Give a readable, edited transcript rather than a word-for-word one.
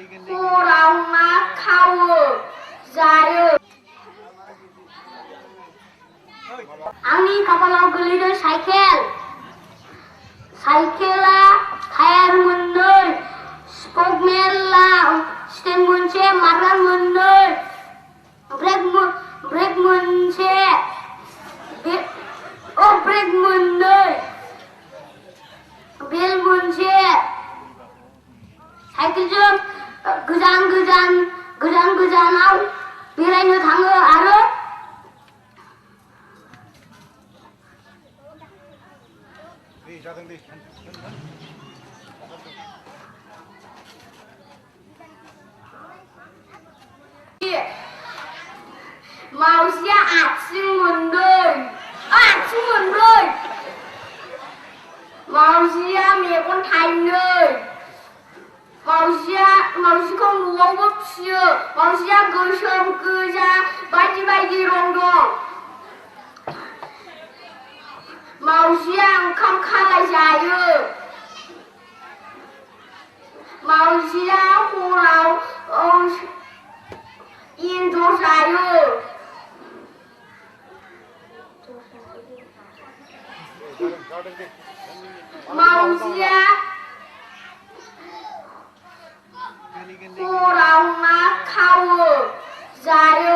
हराव ना खावो जायो आंनि खाफालाव गोलैदों साइकेल साइकेला टायार मोननै स्पक मेरला स्टेन मोनसे मार्गार मोननै ब्रेक मोनसे ब्रेक मोननै बेल मोनसे साइकेलजों गोजानाव बेरायनो थाङो आरो मावजिया आथिं मोननै मावजिया मेगन थाइनै मावजिखौ न'आवबो फिसियो मावजिया गोसोम गोजा बायदि रं दं मावजिया ओंखाम खालाय जायो मावजिया हराव एन्जर जायो मावजिया हराव ना खावो जायो